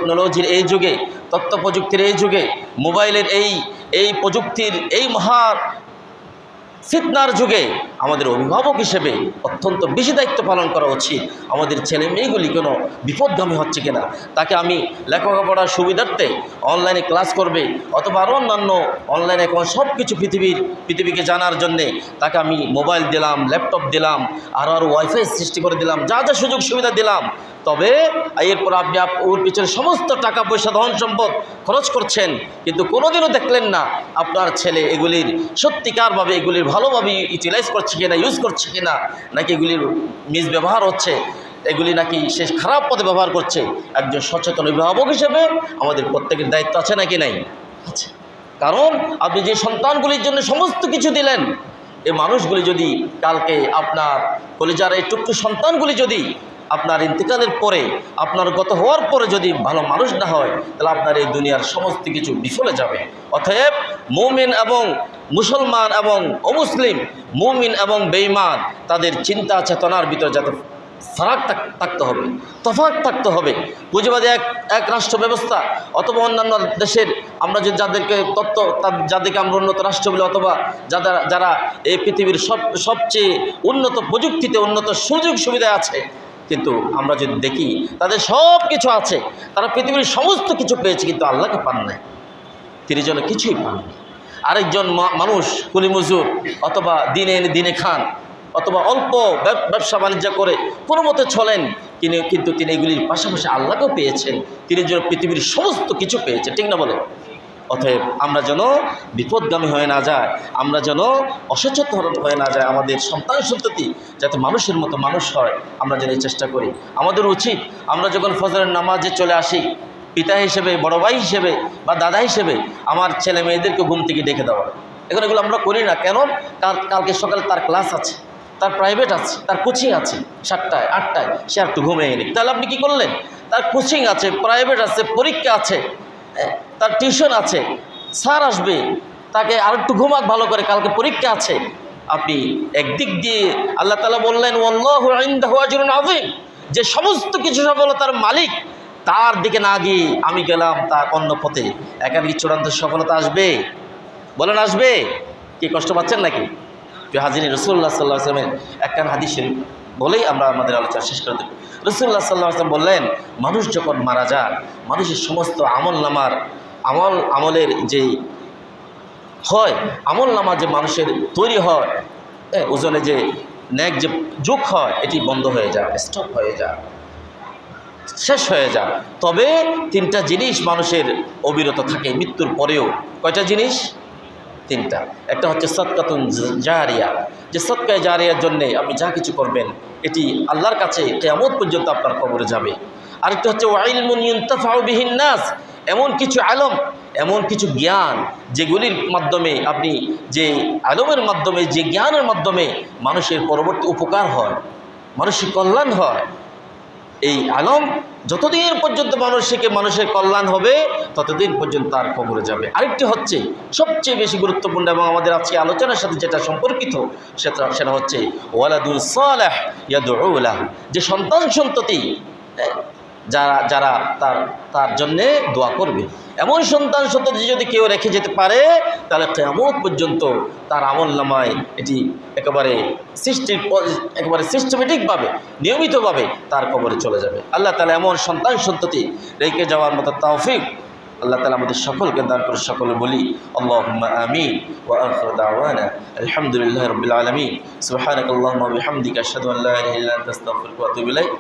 টেকনোলজির এই যুগে, তথ্য প্রযুক্তির এই যুগে, মোবাইলের এই প্রযুক্তির এই মহা ফিতনার যুগে আমাদের অভিভাবক হিসেবে অত্যন্ত বেশি দায়িত্ব পালন করা উচিত। আমাদের ছেলে মেয়েগুলি কোনো বিপদগামী হচ্ছে কিনা, তাকে আমি লেখাপড়ার সুবিধার্থে অনলাইনে ক্লাস করবে অথবা আরও অন্যান্য অনলাইনে এখন সব কিছু পৃথিবীকে জানার জন্যে তাকে আমি মোবাইল দিলাম, ল্যাপটপ দিলাম, আরও ওয়াইফাই সৃষ্টি করে দিলাম, যা যা সুযোগ সুবিধা দিলাম। তবে এরপর আপনি ওর পিছনে সমস্ত টাকা পয়সা ধন সম্পদ খরচ করছেন, কিন্তু কোনোদিনও দেখলেন না আপনার ছেলে এগুলির সত্যিকারভাবে এগুলির ভালোভাবে ইউটিলাইজ করছে কিনা, ইউজ করছে কিনা, নাকি এগুলির মিসব্যবহার হচ্ছে, এগুলি নাকি সে খারাপ পথে ব্যবহার করছে। একজন সচেতন অভিভাবক হিসেবে আমাদের প্রত্যেকের দায়িত্ব আছে নাকি নাই? আছে। কারণ আপনি যে সন্তানগুলির জন্য সমস্ত কিছু দিলেন, এই মানুষগুলি যদি কালকে আপনার কলিজার এই টুকটু সন্তানগুলি যদি আপনার ইন্তেকালের পরে, আপনার গত হওয়ার পরে যদি ভালো মানুষ না হয়, তাহলে আপনার এই দুনিয়ার সমস্ত কিছু বিফলে যাবে। অতএব মুমিন এবং মুসলমান এবং অমুসলিম, মুমিন এবং বেঈমান, তাদের চিন্তা চেতনার ভিতরে যাতে ফারাক থাকতে হবে, তফাৎ থাকতে হবে। পুঁজিবাদী এক রাষ্ট্র ব্যবস্থা অথবা অন্যান্য দেশের আমরা যদি যাদেরকে আমরা উন্নত রাষ্ট্র বলি, অথবা যারা এই পৃথিবীর সবচেয়ে উন্নত প্রযুক্তিতে উন্নত সুযোগ সুবিধা আছে, কিন্তু আমরা যদি দেখি তাদের সব কিছু আছে, তারা পৃথিবীর সমস্ত কিছু পেয়েছে, কিন্তু আল্লাহকে পান নাই। তিনি যেন কিছুই পাননি। আরেকজন মানুষ কুলি মজুর অথবা দিনে খান অথবা অল্প ব্যবসা বাণিজ্য করে কোনো মতে চলেন, কিন্তু তিনি এগুলির পাশাপাশি আল্লাহকেও পেয়েছেন। তিনি যেন পৃথিবীর সমস্ত কিছু পেয়েছেন, ঠিক না বলে? অতএব আমরা যেন বিপদগামী হয়ে না যায়, আমরা যেন অসচেতন হয়ে না যায়, আমাদের সন্তান সন্ততি যাতে মানুষের মতো মানুষ হয়, আমরা যেন এই চেষ্টা করি। আমাদের উচিত আমরা যখন ফজরের নামাজে চলে আসি, পিতা হিসেবে, বড় ভাই হিসেবে বা দাদা হিসেবে আমার ছেলে মেয়েদেরকে ঘুম থেকে ডেকে দেওয়া। এগুলো আমরা করি না। কেন? কালকে সকালে তার ক্লাস আছে, তার প্রাইভেট আছে, তার কোচিং আছে 7টায় 8টায়, সে একটু ঘুমিয়ে নিক। তাহলে আপনি কী করলেন? তার কোচিং আছে, প্রাইভেট আছে, পরীক্ষা আছে, তার টিউশন আছে, স্যার আসবে, তাকে আর একটু ঘুমাক ভালো করে, কালকে পরীক্ষা আছে। আপনি একদিক দিয়ে আল্লাহ তাআলা বললেন ওয়াল্লাহু ইনদাহু আজরুন আযীম, যে সমস্ত কিছু সফলতার মালিক, তার দিকে না গিয়ে আমি গেলাম তার অন্য পথে, এখানে কি চূড়ান্ত সফলতা আসবে? বলেন আসবে? কি কষ্ট পাচ্ছেন নাকি? হাজির রাসূলুল্লাহ সাল্লাল্লাহু আলাইহি ওয়াসাল্লামের একখান হাদিস শরীফ বলেই আমরা আমাদের আলোচনা শেষ করে দেব। রাসূলুল্লাহ সাল্লাল্লাহু আলাইহি ওয়াসাল্লাম বললেন, মানুষ যখন মারা যায়, মানুষের সমস্ত আমলের যে হয়, আমল নামা যে মানুষের তৈরি হয়, ওজনে যে নেক যে যোগ হয়, এটি বন্ধ হয়ে যায়, স্টপ হয়ে যায়, শেষ হয়ে যায়। তবে 3টা জিনিস মানুষের অবিরত থাকে মৃত্যুর পরেও। কয়টা জিনিস? 3টা। একটা হচ্ছে সাদকাতুন জারিয়া, যে সাদকায়ে জারিয়ার জন্যে আপনি যা কিছু করবেন এটি আল্লাহর কাছে কিয়ামত পর্যন্ত আপনার কবরে যাবে। আরেকটা হচ্ছে ওয়াইলমুন ইউনতাফাউ বিহিন নাস, এমন কিছু আলম, এমন কিছু জ্ঞান যেগুলির মাধ্যমে আপনি, যে আলমের মাধ্যমে, যে জ্ঞানের মাধ্যমে মানুষের পরবর্তী উপকার হয়, মানুষের কল্যাণ হয়। এই আলম যতদিন পর্যন্ত মানুষের কল্যাণ হবে, ততদিন পর্যন্ত তার কবরে যাবে। আরেকটি হচ্ছে সবচেয়ে বেশি গুরুত্বপূর্ণ এবং আমাদের আজকে আলোচনার সাথে যেটা সম্পর্কিত, সেটা হচ্ছে ওয়ালাদুন সালেহ ইয়াদউ লাহু, যে সন্তান সন্ততি যারা তার জন্যে দোয়া করবে। এমন সন্তান সন্ততি যদি কেউ রেখে যেতে পারে, তাহলে কিয়ামত পর্যন্ত তার আমলনামায় এটি একেবারে সিস্টেমেটিকভাবে, নিয়মিতভাবে তার কবরে চলে যাবে। আল্লাহ তাআলা এমন সন্তান সন্ততি রেখে যাওয়ার মতো তৌফিক আল্লাহ তাআলা আমাদের সকলকে দান করে। সকলে বলি আল্লাহুম্মা আমিন। ওয়া আখিরু দাওয়ানা আলহামদুলিল্লাহি রাব্বিল আলামিন। সুবহানাকাল্লাহুম্মা ওয়া বিহামদিকা আশহাদু আল্লা ইলাহা ইল্লা আনতা আস্তাগফিরুকা ওয়া আতুবু ইলাইক।